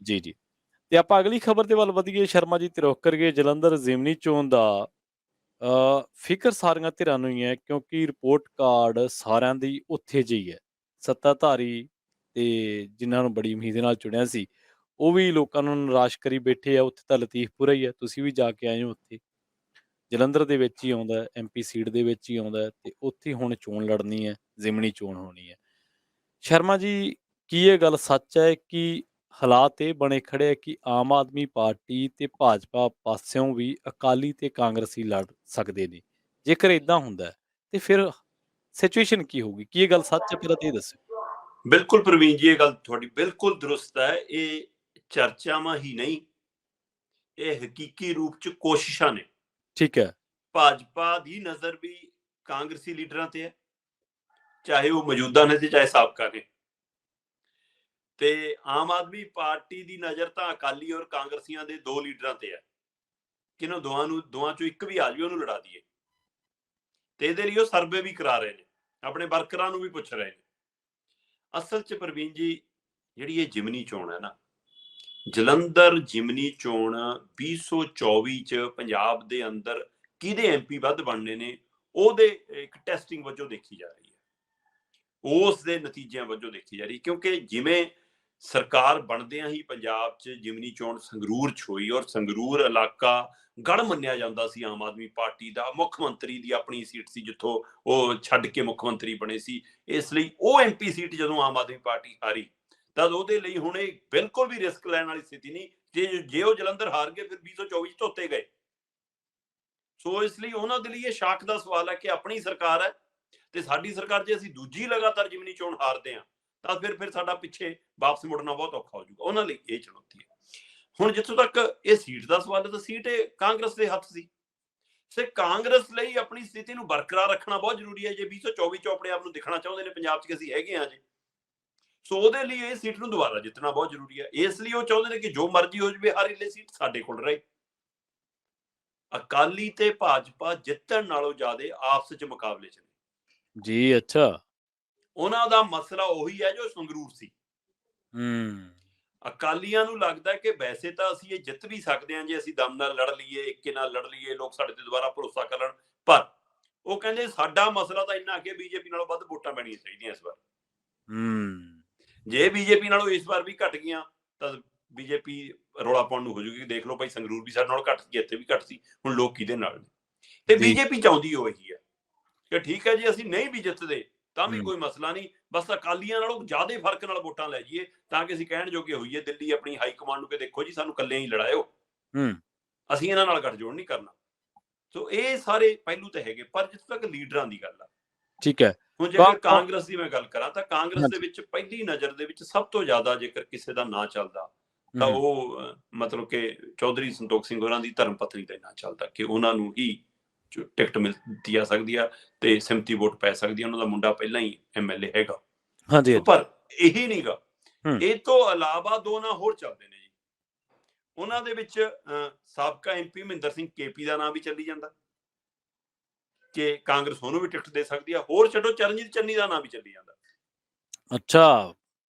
ਜੀ, ਜੀ। ਤੇ ਆਪਾਂ ਅਗਲੀ ਖਬਰ ਦੇ ਵੱਲ ਵਧੀਏ ਸ਼ਰਮਾ ਜੀ ਤੇ ਰੁੱਖ ਕਰੀਏ ਜਲੰਧਰ ਜ਼ਿਮਨੀ ਚੋਣ ਦਾ। ਫ਼ਿਕਰ ਸਾਰੀਆਂ ਧਿਰਾਂ ਨੂੰ ਹੀ ਹੈ ਕਿਉਂਕਿ ਰਿਪੋਰਟ ਕਾਰਡ ਸਾਰਿਆਂ ਦੀ ਉੱਥੇ ਜਿਹੀ ਹੈ। ਸੱਤਾਧਾਰੀ ਤੇ ਜਿਨ੍ਹਾਂ ਨੂੰ ਬੜੀ ਉਮੀਦ ਨਾਲ ਚੁਣਿਆ ਸੀ, ਉਹ ਵੀ ਲੋਕਾਂ ਨੂੰ ਨਿਰਾਸ਼ ਕਰੀ ਬੈਠੇ ਆ। ਉੱਥੇ ਤਾਂ ਲਤੀਫਪੁਰਾ ਹੀ ਹੈ, ਤੁਸੀਂ ਵੀ ਜਾ ਕੇ ਆਏ ਹੋ ਉੱਥੇ। ਜਲੰਧਰ ਦੇ ਵਿੱਚ ਹੀ ਆਉਂਦਾ ਹੈ, ਐਮਪੀ ਸੀਟ ਦੇ ਵਿੱਚ ਹੀ ਆਉਂਦਾ ਹੈ ਤੇ ਉੱਥੇ ਹੁਣ ਚੋਣ ਲੜਨੀ ਹੈ, ਜ਼ਿਮਨੀ ਚੋਣ ਹੋਣੀ ਹੈ। ਸ਼ਰਮਾ ਜੀ, ਕੀ ਇਹ ਗੱਲ ਸੱਚ ਹੈ ਕਿ ਹਾਲਾਤ ਇਹ ਬਣੇ ਖੜੇ ਹੈ ਕਿ ਆਮ ਆਦਮੀ ਪਾਰਟੀ ਤੇ ਭਾਜਪਾ ਪਾਸਿਓਂ ਵੀ ਅਕਾਲੀ ਤੇ ਕਾਂਗਰਸੀ ਲੜ ਸਕਦੇ ਨੇ? ਜੇਕਰ ਏਦਾਂ ਹੁੰਦਾ ਹੈ, ਤੇ ਫਿਰ ਸਿਚੁਏਸ਼ਨ ਕੀ ਹੋਊਗੀ? ਕੀ ਇਹ ਗੱਲ ਸੱਚ ਹੈ? ਪਹਿਲਾਂ ਤਾਂ ਇਹ ਦੱਸੋ। ਬਿਲਕੁਲ ਪ੍ਰਵੀਨ ਜੀ, ਇਹ ਗੱਲ ਤੁਹਾਡੀ ਬਿਲਕੁਲ ਦਰੁਸਤ ਹੈ। ਇਹ ਚਰਚਾਵਾਂ ਹੀ ਨਹੀਂ, ਇਹ ਹਕੀਕੀ ਰੂਪ ਚ ਕੋਸ਼ਿਸ਼ਾਂ ਨੇ। ਠੀਕ ਹੈ। ਭਾਜਪਾ ਦੀ ਨਜ਼ਰ ਵੀ ਕਾਂਗਰਸੀ ਲੀਡਰਾਂ ਤੇ ਹੈ, ਚਾਹੇ ਉਹ ਮੌਜੂਦਾ ਨੇ ਤੇ ਚਾਹੇ ਸਾਬਕਾ ਨੇ। ਤੇ ਆਮ ਆਦਮੀ ਪਾਰਟੀ ਦੀ ਨਜ਼ਰ ਤਾਂ ਅਕਾਲੀ ਔਰ ਕਾਂਗਰਸੀਆਂ ਦੇ ਦੋ ਲੀਡਰਾਂ ਤੇ ਹੈ ਕਿ ਇਹਨਾਂ ਦੋਵਾਂ ਚੋਂ ਇੱਕ ਵੀ ਆ ਜਾਵੇ, ਉਹਨੂੰ ਲੜਾ ਦਈਏ। ਤੇ ਇਹਦੇ ਲਈ ਉਹ ਸਰਵੇ ਵੀ ਕਰਾ ਰਹੇ ਨੇ, ਆਪਣੇ ਵਰਕਰਾਂ ਨੂੰ ਵੀ ਪੁੱਛ ਰਹੇ ਨੇ। ਅਸਲ ਚ ਪ੍ਰਵੀਨ ਜੀ, ਜਿਹੜੀ ਇਹ ਜਿਮਨੀ ਚੋਣ ਹੈ ਨਾ, ਜਲੰਧਰ ਜਿਮਨੀ ਚੋਣ 2024 ਚ ਪੰਜਾਬ ਦੇ ਅੰਦਰ ਕਿਹਦੇ ਐਮਪੀ ਵੱਧ ਬਣਨੇ ਨੇ, ਉਹਦੇ ਇੱਕ ਟੈਸਟਿੰਗ ਵਜੋਂ ਦੇਖੀ ਜਾ ਰਹੀ ਹੈ। ਉਸ ਦੇ ਨਤੀਜਿਆਂ ਵਜੋਂ ਦੇਖੀ ਜਾ ਰਹੀ, ਕਿਉਂਕਿ ਜਿਵੇਂ ਸਰਕਾਰ ਬਣਦਿਆਂ ਹੀ ਪੰਜਾਬ 'ਚ ਜਿਮਨੀ ਚੋਣ ਸੰਗਰੂਰ 'ਚ ਹੋਈ, ਔਰ ਸੰਗਰੂਰ ਇਲਾਕਾ ਗੜ ਮੰਨਿਆ ਜਾਂਦਾ ਸੀ ਆਮ ਆਦਮੀ ਪਾਰਟੀ ਦਾ। ਮੁੱਖ ਮੰਤਰੀ ਦੀ ਆਪਣੀ ਸੀਟ ਸੀ ਜਿੱਥੋਂ ਉਹ ਛੱਡ ਕੇ ਮੁੱਖ ਮੰਤਰੀ ਬਣੇ ਸੀ। ਇਸ ਲਈ ਉਹ ਐਮਪੀ ਸੀਟ ਜਦੋਂ ਆਮ ਆਦਮੀ ਪਾਰਟੀ ਹਾਰੀ, ਤਦ ਉਹਦੇ ਲਈ ਹੁਣ ਇਹ ਬਿਲਕੁਲ ਵੀ ਰਿਸਕ ਲੈਣ ਵਾਲੀ ਸਥਿਤੀ ਨਹੀਂ। ਜੇ ਉਹ ਜਲੰਧਰ ਹਾਰ ਗਏ, ਫਿਰ 2024 ਧੋਤੇ ਗਏ। ਸੋ ਇਸ ਲਈ ਉਹਨਾਂ ਦੇ ਲਈ ਇਹ ਸ਼ਾਕ ਦਾ ਸਵਾਲ ਹੈ ਕਿ ਆਪਣੀ ਸਰਕਾਰ ਹੈ ਤੇ ਸਾਡੀ ਸਰਕਾਰ, ਜੇ ਅਸੀਂ ਦੂਜੀ ਲਗਾਤਾਰ ਜਿਮਨੀ ਚੋਣ ਹਾਰਦੇ ਹਾਂ ਤਾਂ ਫਿਰ ਸਾਡਾ ਪਿੱਛੇ ਵਾਪਸ ਮੁੜਨਾ ਬਹੁਤ ਔਖਾ ਹੋ ਜਾਊਗਾ। ਉਹਨਾਂ ਲਈ ਇਹ ਚੁਣੌਤੀ ਹੈ। ਹੁਣ ਜਿੱਥੋਂ ਤੱਕ ਇਹ ਸੀਟ ਦਾ ਸਵਾਲ ਹੈ, ਤਾਂ ਸੀਟ ਇਹ ਕਾਂਗਰਸ ਦੇ ਹੱਥ ਸੀ। ਤੇ ਕਾਂਗਰਸ ਲਈ ਆਪਣੀ ਸਥਿਤੀ ਨੂੰ ਬਰਕਰਾਰ ਰੱਖਣਾ ਬਹੁਤ ਜ਼ਰੂਰੀ ਹੈ। ਜੇ 2024 ਚ ਆਪਣੇ ਆਪ ਨੂੰ ਦਿਖਣਾ ਚਾਹੁੰਦੇ ਨੇ ਪੰਜਾਬ 'ਚ ਕਿ ਅਸੀਂ ਹੈਗੇ ਹਾਂ ਜੀ, ਸੋ ਉਹਦੇ ਲਈ ਇਹ ਸੀਟ ਨੂੰ ਦੁਬਾਰਾ ਜਿੱਤਣਾ ਬਹੁਤ ਜ਼ਰੂਰੀ ਹੈ। ਇਸ ਲਈ ਉਹ ਚਾਹੁੰਦੇ ਨੇ ਕਿ ਜੋ ਮਰਜ਼ੀ ਹੋ ਜਾਵੇ, ਹਰ ਵੇਲੇ ਸੀਟ ਸਾਡੇ ਕੋਲ ਰਹੇ। ਅਕਾਲੀ ਤੇ ਭਾਜਪਾ ਜਿੱਤਣ ਨਾਲੋਂ ਜ਼ਿਆਦਾ ਆਪਸ ਚ ਮੁਕਾਬਲੇ ਚ ਨੇ। ਜੀ, ਅੱਛਾ। ਉਹਨਾਂ ਦਾ ਮਸਲਾ ਉਹੀ ਹੈ ਜੋ ਸੰਗਰੂਰ ਸੀ। ਅਕਾਲੀਆਂ ਨੂੰ ਲੱਗਦਾ ਕਿ ਵੈਸੇ ਤਾਂ ਅਸੀਂ ਇਹ ਜਿੱਤ ਵੀ ਸਕਦੇ ਹਾਂ ਜੇ ਅਸੀਂ ਦਮ ਨਾਲ ਲੜ ਲਈਏ, ਇੱਕੇ ਨਾਲ ਲੜ ਲਈਏ, ਲੋਕ ਸਾਡੇ ਤੇ ਦੁਬਾਰਾ ਭਰੋਸਾ ਕਰਨ। ਪਰ ਉਹ ਕਹਿੰਦੇ ਸਾਡਾ ਮਸਲਾ ਤਾਂ ਇੰਨਾ ਕਿ ਬੀਜੇਪੀ ਨਾਲੋਂ ਵੱਧ ਵੋਟਾਂ ਪੈਣੀਆਂ ਚਾਹੀਦੀਆਂ ਇਸ ਵਾਰ। ਜੇ ਬੀਜੇਪੀ ਨਾਲੋਂ ਇਸ ਵਾਰ ਵੀ ਘਟ ਗਈਆਂ ਤਾਂ ਬੀਜੇਪੀ ਰੌਲਾ ਪਾਉਣ ਨੂੰ ਹੋ ਜੂਗੀ। ਦੇਖ ਲਓ ਭਾਈ, ਸੰਗਰੂਰ ਵੀ ਸਾਡੇ ਨਾਲ ਘੱਟ ਸੀ, ਇੱਥੇ ਵੀ ਘੱਟ ਸੀ, ਹੁਣ ਲੋਕ ਕਿਹਦੇ ਨਾਲ ਨੇ। ਤੇ ਬੀਜੇਪੀ ਚਾਹੁੰਦੀ ਉਹੀ ਹੈ ਕਿ ਠੀਕ ਹੈ ਜੀ, ਅਸੀਂ ਨਹੀਂ ਵੀ ਜਿੱਤਦੇ ਤਾਂ ਵੀ ਕੋਈ ਮਸਲਾ ਨਹੀਂ, ਬਸ ਅਕਾਲੀਆਂ ਨਾਲੋਂ ਜ਼ਿਆਦਾ ਫਰਕ ਨਾਲ ਵੋਟਾਂ ਲੈ ਜਾਈਏ ਤਾਂ ਕਿ ਅਸੀਂ ਕਹਿਣ ਜੋਗੇ ਹੋਈਏ ਦਿੱਲੀ ਆਪਣੀ ਹਾਈ ਕਮਾਂਡ ਨੂੰ ਕਿ ਦੇਖੋ ਜੀ, ਸਾਨੂੰ ਇਕੱਲਿਆਂ ਹੀ ਲੜਾਇਓ, ਅਸੀਂ ਇਹਨਾਂ ਨਾਲ ਗੱਠਜੋੜ ਨਹੀਂ ਕਰਨਾ। ਸੋ ਇਹ ਸਾਰੇ ਪਹਿਲੂ ਤਾਂ ਹੈਗੇ। ਪਰ ਜਿੱਥੇ ਤੱਕ ਲੀਡਰਾਂ ਦੀ ਗੱਲ ਆ, ਠੀਕ ਹੈ। ਹੁਣ ਜੇਕਰ ਕਾਂਗਰਸ ਦੀ ਮੈਂ ਗੱਲ ਕਰਾਂ ਤਾਂ ਕਾਂਗਰਸ ਦੇ ਵਿੱਚ ਪਹਿਲੀ ਨਜ਼ਰ ਦੇ ਵਿੱਚ ਸਭ ਤੋਂ ਜ਼ਿਆਦਾ ਜੇਕਰ ਕਿਸੇ ਦਾ ਨਾਂ ਚੱਲਦਾ ਤਾਂ ਉਹ ਮਤਲਬ ਕਿ ਚੌਧਰੀ ਸੰਤੋਖ ਸਿੰਘ ਹੋਰਾਂ ਦੀ ਧਰਮ ਪਤਨੀ ਦਾ ਨਾਂ ਚੱਲਦਾ ਕਿ ਉਹਨਾਂ ਨੂੰ ਹੀ ਟਿਕਟ ਮਿਲਦੀ ਆ ਸਕਦੀ ਆ ਤੇ ਸਿਮਤੀ ਵੋਟ ਪੈ ਸਕਦੀ ਆ। ਉਹਨਾਂ ਦਾ ਮੁੰਡਾ ਪਹਿਲਾਂ ਹੀ ਐਮਐਲਏ ਹੈਗਾ। ਪਰ ਇਹੀ ਨਹੀਂਗਾ, ਇਹ ਤੋਂ ਇਲਾਵਾ ਦੋ ਨਾਂ ਹੋਰ ਚੱਲਦੇ ਨੇ ਜੀ। ਉਹਨਾਂ ਦੇ ਵਿੱਚ ਸਾਬਕਾ ਐਮਪੀ ਮਹਿੰਦਰ ਸਿੰਘ ਕੇਪੀ ਦਾ ਨਾਂ ਵੀ ਚੱਲੀ ਜਾਂਦਾ ਕਿ ਕਾਂਗਰਸ ਉਹਨੂੰ ਵੀ ਟਿਕਟ ਦੇ ਸਕਦੀ ਆ। ਹੋਰ ਛੱਡੋ, ਚਰਨਜੀਤ ਚੰਨੀ ਦਾ ਨਾਂ ਵੀ ਚੱਲੀ ਜਾਂਦਾ। ਅੱਛਾ,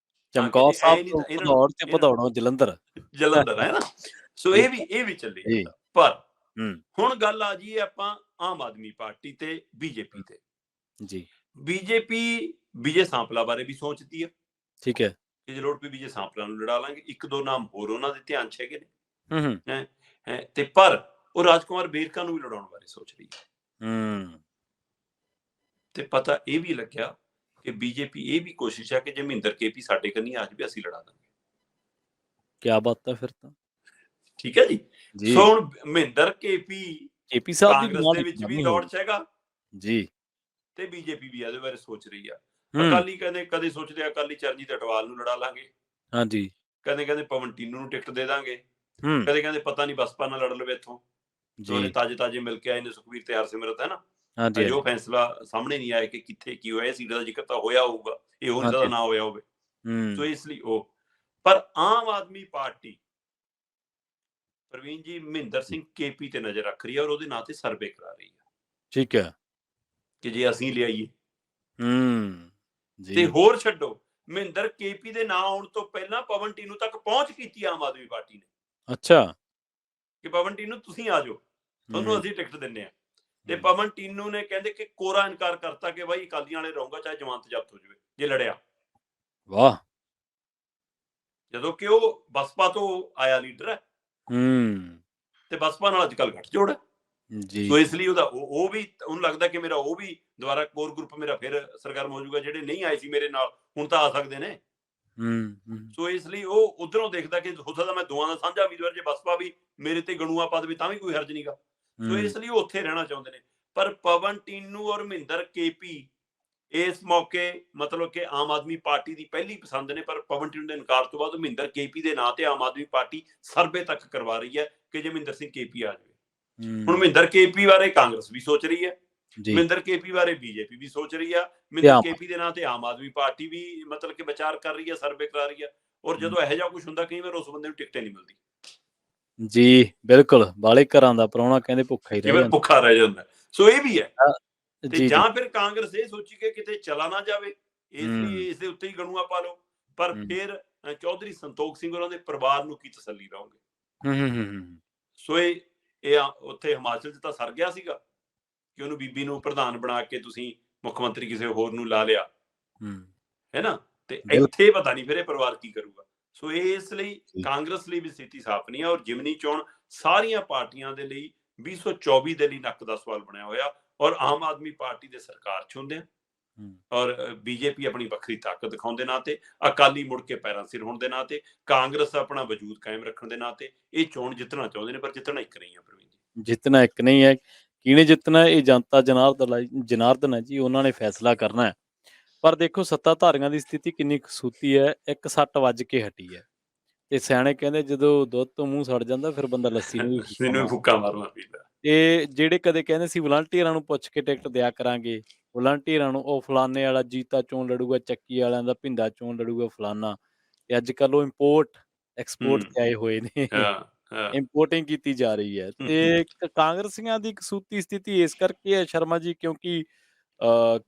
ਚਮਕੌਰ ਸਾਹਿਬ ਤੋਂ ਇਹਨਾਂ ਭਦੌੜ ਤੇ ਭਦੌੜੋਂ ਜਲੰਧਰ ਹੈ ਨਾ। ਸੋ ਇਹ ਵੀ ਚੱਲੀ ਜਾਂਦਾ। ਪਰ ਹੁਣ ਗੱਲ ਆ ਜੀ ਆਪਾਂ ਆਮ ਆਦਮੀ ਪਾਰਟੀ ਤੇ ਬੀਜੇਪੀ ਤੇ। ਜੀ, ਬੀਜੇਪੀ ਵਿਜੇ ਸਾਂਪਲਾ ਬਾਰੇ ਵੀ ਸੋਚਦੀ ਹੈ। ਠੀਕ ਹੈ। ਜੇ ਲੋੜ ਪਈ ਵਿਜੇ ਸਾਂਪਲਾ ਨੂੰ ਲੜਾ ਲਾਂਗੇ। ਇੱਕ ਦੋ ਨਾਮ ਹੋਰ ਉਹਨਾਂ ਦੇ ਧਿਆਨ 'ਚ ਹੈਗੇ ਨੇ ਤੇ ਪਰ ਉਹ ਰਾਜਕੁਮਾਰ ਵੇਰਕਾ ਨੂੰ ਵੀ ਲੜਾਉਣ ਬਾਰੇ ਸੋਚ ਰਹੀ ਹੈ। ਤੇ ਪਤਾ ਇਹ ਵੀ ਲੱਗਿਆ ਕਿ ਬੀਜੇਪੀ ਇਹ ਵੀ ਕੋਸ਼ਿਸ਼ ਹੈ ਕਿ ਜੇ ਮਹਿੰਦਰ ਕੇਪੀ ਸਾਡੇ ਕੰਨੀ ਆ ਜਾਵੇ, ਅਸੀਂ ਲੜਾ ਦਾਂਗੇ। ਕਿਆ ਬਾਤ ਹੈ ਫਿਰ ਤਾਂ। ਠੀਕ ਹੈ ਜੀ। ਸੋ ਹੁਣ ਮਹਿੰਦਰ ਕੇਪੀ ਸਾਹਿਬ ਦੀ ਕਾਂਗਰਸ ਦੇ ਵਿੱਚ ਵੀ ਦੌੜ 'ਚ ਹੈਗਾ ਜੀ, ਤੇ ਬੀਜੇਪੀ ਵੀ ਇਹਦੇ ਬਾਰੇ ਸੋਚ ਰਹੀ ਆ। ਅਕਾਲੀ ਕਹਿੰਦੇ ਕਦੇ ਸੋਚਦੇ ਅਕਾਲੀ ਚਰਨਜੀਤ ਅਟਵਾਲ ਨੂੰ ਲੜਾ ਲਾਂਗੇ, ਹਾਂਜੀ, ਕਹਿੰਦੇ ਪਵਨ ਟੀਨੂ ਨੂੰ ਟਿਕਟ ਦੇ ਦਾਂਗੇ, ਕਦੇ ਕਹਿੰਦੇ ਪਤਾ ਨਹੀਂ ਬਸਪਾ ਨਾਲ ਲੜ ਲਵੇ ਇੱਥੋਂ। ਉਹਨੇ ਤਾਜੇ ਮਿਲ ਕੇ ਆਏ ਨੇ ਸੁਖਬੀਰ ਤੇ ਹਰਸਿਮਰਤ, ਹੈ ਨਾ। ਜੋ ਫੈਸਲਾ ਸਾਹਮਣੇ ਨਹੀਂ ਆਇਆ ਕਿ ਕਿੱਥੇ ਕੀ ਹੋਇਆ। ਸੀਟਾਂ ਦਾ ਜ਼ਿਕਰ ਤਾਂ ਹੋਇਆ ਹੋਊਗਾ, ਇਹ ਹੋ ਨਹੀਂ ਸਕਦਾ ਨਾ ਹੋਇਆ ਹੋਵੇ। ਸੋ ਇਸ ਲਈ ਪਰ ਆਮ ਆਦਮੀ ਪਾਰਟੀ ਪ੍ਰਵੀਨ ਜੀ ਮਹਿੰਦਰ ਸਿੰਘ ਕੇਪੀ ਤੇ ਨਜ਼ਰ ਰੱਖ ਰਹੀ ਹੈ ਔਰ ਉਹਦੇ ਨਾਂ ਤੇ ਸਰਵੇ ਕਰਾ ਰਹੀ ਹੈ। ਠੀਕ ਹੈ ਕਿ ਜੇ ਅਸੀਂ ਲਿਆਈਏ ਜੀ। ਤੇ ਹੋਰ ਛੱਡੋ, ਮਹਿੰਦਰ ਕੇਪੀ ਦੇ ਨਾਂ ਆਉਣ ਤੋਂ ਪਹਿਲਾਂ ਪਵਨ ਟੀਨੂ ਤੱਕ ਪਹੁੰਚ ਕੀਤੀ ਆਮ ਆਦਮੀ ਪਾਰਟੀ ਨੇ ਅੱਛਾ। ਕਿ ਪਵਨ ਟੀਨੂ ਤੁਸੀਂ ਆ ਜਾਓ, ਤੁਹਾਨੂੰ ਹੂੰ, ਅਸੀਂ ਟਿਕਟ ਦਿੰਨੇ ਆ। ਤੇ ਹੂੰ। ਪਵਨ ਟੀਨੂ ਨੇ ਕਹਿੰਦੇ ਕਿ ਕੋਰਾ ਇਨਕਾਰ ਕਰਤਾ ਕਿ ਬਾਈ ਅਕਾਲੀਆਂ ਵਾਲੇ ਰਹੂੰਗਾ ਚਾਹੇ ਜ਼ਮਾਨਤ ਜ਼ਬਤ ਹੋ ਜਾਵੇ ਜੇ ਲੜਿਆ, ਵਾਹ! ਜਦੋਂ ਕਿ ਉਹ ਬਸਪਾ ਤੋਂ ਆਇਆ ਲੀਡਰ ਹੈ ਹੂੰ, ਤੇ ਬਸਪਾ ਨਾਲ ਅੱਜ ਕੱਲ੍ਹ ਗੱਠਜੋੜ ਹੈ। ਜੀ। ਸੋ ਇਸ ਲਈ ਉਹਦਾ ਉਹ ਵੀ, ਉਹਨੂੰ ਲੱਗਦਾ ਕਿ ਮੇਰਾ ਉਹ ਵੀ ਦੁਬਾਰਾ ਕੋਰ ਗਰੁੱਪ ਮੇਰਾ ਫਿਰ ਸਰਗਰਮ ਹੋ ਜਾਊਗਾ, ਜਿਹੜੇ ਨਹੀਂ ਆਏ ਸੀ ਮੇਰੇ ਨਾਲ ਹੁਣ ਤਾਂ ਆ ਸਕਦੇ ਨੇ। ਹੂੰ, ਹੂੰ, ਸੋ ਇਸ ਲਈ ਉਹ ਉਧਰੋਂ ਦੇਖਦਾ ਕਿ ਹੋ ਸਕਦਾ ਮੈਂ ਦੋਵਾਂ ਦਾ ਸਾਂਝਾ ਉਮੀਦਵਾਰ, ਜੇ ਬਸਪਾ ਵੀ ਮੇਰੇ ਤੇ ਗਣੂਆ ਪਾ ਦੇਵੇ ਤਾਂ ਵੀ ਕੋਈ ਹਰਜ ਨਹੀਂਗਾ। ਸੋ ਹੂੰ, ਇਸ ਲਈ ਉਹ ਉੱਥੇ ਰਹਿਣਾ ਚਾਹੁੰਦੇ ਨੇ। ਪਰ ਪਵਨ ਟੀਨੂ ਔਰ ਮਹਿੰਦਰ ਕੇਪੀ ਇਸ ਮੌਕੇ ਮਤਲਬ ਕਿ ਆਮ ਆਦਮੀ ਪਾਰਟੀ ਦੀ ਪਹਿਲੀ ਪਸੰਦ ਨੇ, ਪਰ ਪਵਨ ਟੀਨੂ ਦੇ ਇਨਕਾਰ ਤੋਂ ਬਾਅਦ ਮਹਿੰਦਰ ਕੇਪੀ ਦੇ ਨਾਂ ਤੇ ਆਮ ਆਦਮੀ ਪਾਰਟੀ ਸਰਵੇ ਤੱਕ ਕਰਵਾ ਰਹੀ ਹੈ ਕਿ ਜੇ ਮਹਿੰਦਰ ਸਿੰਘ ਕੇਪੀ ਆ ਜਾਵੇ। ਹੁਣ ਹੂੰ, ਮਹਿੰਦਰ ਕੇਪੀ ਬਾਰੇ ਕਾਂਗਰਸ ਵੀ ਸੋਚ ਰਹੀ ਹੈ, ਜੀ। ਮਹਿੰਦਰ ਕੇਪੀ ਬਾਰੇ ਬੀਜੇਪੀ ਵੀ ਸੋਚ ਰਹੀ ਆ, ਤੇ ਮਹਿੰਦਰ ਆਮ ਕੇਪੀ ਦੇ ਨਾਂ ਤੇ ਆਮ ਆਦਮੀ ਪਾਰਟੀ ਵੀ ਮਤਲਬ ਕਿ ਵਿਚਾਰ ਕਰ ਰਹੀ ਹੈ, ਸਰਵੇ ਕਰਾ ਰਹੀ ਹੈ। ਔਰ ਹੂੰ, ਜਦੋਂ ਇਹੋ ਜਿਹਾ ਕੁਝ ਹੁੰਦਾ ਕਈ ਵਾਰ ਉਸ ਬੰਦੇ ਨੂੰ ਟਿਕਟ ਨਹੀਂ ਮਿਲਦੀ, ਜੀ, ਬਿਲਕੁਲ। ਬਾਹਲੇ ਘਰਾਂ ਦਾ ਪ੍ਰਾਹੁਣਾ ਕਹਿੰਦੇ ਭੁੱਖਾ ਹੀ ਕਈ ਰਹਿ ਵਾਰ ਜਾਂਦਾ। ਭੁੱਖਾ ਰਹਿ ਜਾਂਦਾ। ਸੋ ਇਹ ਵੀ ਹੈ। ਤੇ ਜੀ, ਜੀ। ਜਾਂ ਫਿਰ ਕਾਂਗਰਸ ਇਹ ਸੋਚੀ ਕਿ ਕਿਤੇ ਚਲਾ ਨਾ ਜਾਵੇ, ਇਸ ਲਈ ਹੂੰ, ਇਸ ਦੇ ਉੱਤੇ ਹੀ ਗਣੂਆ ਪਾ ਲਓ। ਪਰ ਹੂੰ, ਫਿਰ ਚੌਧਰੀ ਸੰਤੋਖ ਸਿੰਘ ਉਹਨਾਂ ਦੇ ਪਰਿਵਾਰ ਨੂੰ ਕੀ ਤਸੱਲੀ ਰਹੋਗੇ। ਹੂੰ, ਹੂੰ, ਹੂੰ, ਹੂੰ, ਸੋ ਇਹ ਉੱਥੇ ਹਿਮਾਚਲ 'ਚ ਤਾਂ ਸਰ ਗਿਆ ਸੀਗਾ ਕਿ ਉਹਨੂੰ ਬੀਬੀ ਨੂੰ ਪ੍ਰਧਾਨ ਬਣਾ ਕੇ ਤੁਸੀਂ ਮੁੱਖ ਮੰਤਰੀ ਕਿਸੇ ਹੋਰ ਨੂੰ ਲਾ ਲਿਆ, ਹੂੰ, ਹੈ ਨਾ। ਤੇ ਬਿਲਕੁਲ ਇੱਥੇ ਪਤਾ ਨਹੀਂ ਫਿਰ ਇਹ ਪਰਿਵਾਰ ਕੀ ਕਰੂਗਾ। ਸੋ ਇਸ ਲਈ ਜੀ। ਕਾਂਗਰਸ ਲਈ ਵੀ ਸਥਿਤੀ ਸਾਫ਼ ਨਹੀਂ ਹੈ, ਔਰ ਜਿਮਨੀ ਚੋਣ ਸਾਰੀਆਂ ਪਾਰਟੀਆਂ ਦੇ ਲਈ 2024 ਦੇ ਲਈ ਨੱਕ ਦਾ ਸਵਾਲ ਬਣਿਆ ਹੋਇਆ। ਔਰ ਆਮ ਆਦਮੀ ਪਾਰਟੀ ਦੇ ਸਰਕਾਰ 'ਚ ਹੁੰਦੇ ਆ, ਹੂੰ, ਔਰ ਬੀਜੇਪੀ ਆਪਣੀ ਵੱਖਰੀ ਤਾਕਤ ਦਿਖਾਉਣ ਦੇ ਨਾਂ ਤੇ, ਅਕਾਲੀ ਮੁੜ ਕੇ ਪੈਰਾਂ ਸਿਰ ਹੋਣ ਦੇ ਨਾਂ ਤੇ, ਕਾਂਗਰਸ ਆਪਣਾ ਵਜੂਦ ਕਾਇਮ ਰੱਖਣ ਦੇ ਨਾਂ ਤੇ ਇਹ ਚੋਣ ਜਿੱਤਣਾ ਚਾਹੁੰਦੇ ਨੇ, ਪਰ ਜਿੱਤਣਾ ਇੱਕ ਨਹੀਂ ਹੈ ਪ੍ਰਵੀਨ ਜੀ। ਜਿੱਤਣਾ ਇੱਕ ਨਹੀਂ ਹੈ। ਕਿਹਨੇ ਜਿੱਤਣਾ ਇਹ ਜਨਤਾ ਜਨਾਰਦਨ ਹੈ ਜੀ, ਉਹਨਾਂ ਨੇ ਫੈਸਲਾ ਕਰਨਾ ਹੈ। ਪਰ ਦੇਖੋ ਸੱਤਾਧਾਰੀਆਂ ਦੀ ਸਥਿਤੀ ਕਿੰਨੀ ਕਸੂਤੀ ਹੈ, ਇੱਕ ਸੱਟ ਵੱਜ ਕੇ ਹਟੀ ਹੈ। ਤੇ ਸਿਆਣੇ ਕਹਿੰਦੇ ਜਦੋਂ ਦੁੱਧ ਤੋਂ ਮੂੰਹ ਸੜ ਜਾਂਦਾ ਫਿਰ ਬੰਦਾ ਲੱਸੀ ਨੂੰ ਵੀ ਫੂਕਾਂ ਮੈਨੂੰ ਮਾਰ। ਫੁੱਕਾ ਮਾਰਨਾ ਪੈਂਦਾ। ਤੇ ਜਿਹੜੇ ਕਦੇ ਕਹਿੰਦੇ ਸੀ ਵਲੰਟੀਅਰਾਂ ਨੂੰ ਪੁੱਛ ਕੇ ਟਿਕਟ ਦਿਆ ਕਰਾਂਗੇ, ਵਲੰਟੀਅਰਾਂ ਨੂੰ ਉਹ ਫਲਾਨੇ ਵਾਲਾ ਜੀਤਾ ਚੋਣ ਲੜੂਗਾ, ਚੱਕੀ ਵਾਲਿਆਂ ਦਾ ਭਿੰਦਾ ਚੋਣ ਲੜੂਗਾ ਫਲਾਨਾ। ਤੇ ਅੱਜ ਕੱਲ੍ਹ ਉਹ ਇੰਪੋਰਟ ਐਕਸਪੋਰਟ ਤੇ ਆਏ ਹੋਏ ਨੇ। ਹਾਂ ਹਾਂ ਇੰਪੋਰਟਿੰਗ ਕੀਤੀ ਜਾ ਰਹੀ ਹੈ ਤੇ ਕਾਂਗਰਸੀਆਂ ਦੀ ਕਸੂਤੀ ਸਥਿਤੀ ਇਸ ਕਰਕੇ ਹੈ ਸ਼ਰਮਾ ਜੀ, ਕਿਉਂਕਿ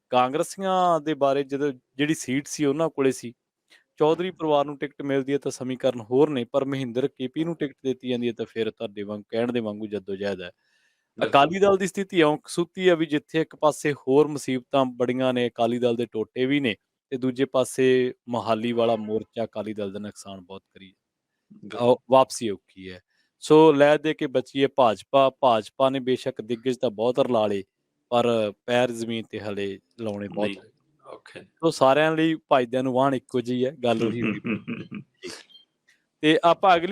ਕਾਂਗਰਸੀਆਂ ਦੇ ਬਾਰੇ ਜਦੋਂ ਜਿਹੜੀ ਸੀਟ ਸੀ ਉਹਨਾਂ ਕੋਲੇ ਸੀ, ਚੌਧਰੀ ਪਰਿਵਾਰ ਨੂੰ ਟਿਕਟ ਮਿਲਦੀ ਹੈ ਤਾਂ ਸਮੀਕਰਨ ਹੋਰ ਨੇ, ਪਰ ਮਹਿੰਦਰ ਕੇਪੀ ਨੂੰ ਟਿਕਟ ਦਿੱਤੀ ਜਾਂਦੀ ਹੈ ਤਾਂ ਫਿਰ ਤੁਹਾਡੇ ਵਾਂਗ ਕਹਿਣ ਦੇ ਵਾਂਗੂ ਜੱਦੋ-ਜਹਿਦ ਹੈ। ਬਿਲਕੁਲ ਅਕਾਲੀ ਦਲ ਦੀ ਸਥਿਤੀ ਇਉਂ ਕਸੂਤੀ ਹੈ ਵੀ ਜਿੱਥੇ ਇੱਕ ਪਾਸੇ ਹੋਰ ਮੁਸੀਬਤਾਂ ਬੜੀਆਂ ਨੇ, ਅਕਾਲੀ ਦਲ ਦੇ ਟੋਟੇ ਵੀ ਨੇ, ਤੇ ਦੂਜੇ ਪਾਸੇ ਮੋਹਾਲੀ ਵਾਲਾ ਮੋਰਚਾ ਅਕਾਲੀ ਦਲ ਦਾ ਨੁਕਸਾਨ ਬਹੁਤ ਕਰੀ ਵਾਪਸੀ ਔਖੀ ਹੈ। ਸੋ ਲੈ ਦੇ ਕੇ ਬਚੀ ਹੈ ਭਾਜਪਾ। ਭਾਜਪਾ ਨੇ ਬੇਸ਼ੱਕ ਦਿੱਗਜ ਤਾਂ ਬਹੁਤ ਰਲਾ ਲਏ, ਪਰ ਪੈਰ ਜ਼ਮੀਨ ਤੇ ਹਲੇ ਲਾਉਣੇ ਬਹੁਤ ਨਹੀਂ ਔਖੇ। ਔਖੇ ਸੋ ਸਾਰਿਆਂ ਲਈ ਭਾਈਦਿਆਂ ਨੂੰ ਵਾਹਣ ਇੱਕੋ ਜਿਹੀ ਹੈ, ਗੱਲ ਉਹੀ ਹੋਈ। ਨੇ। ਜੀ। ਤੇ ਆਪਾਂ ਅਗਲੀ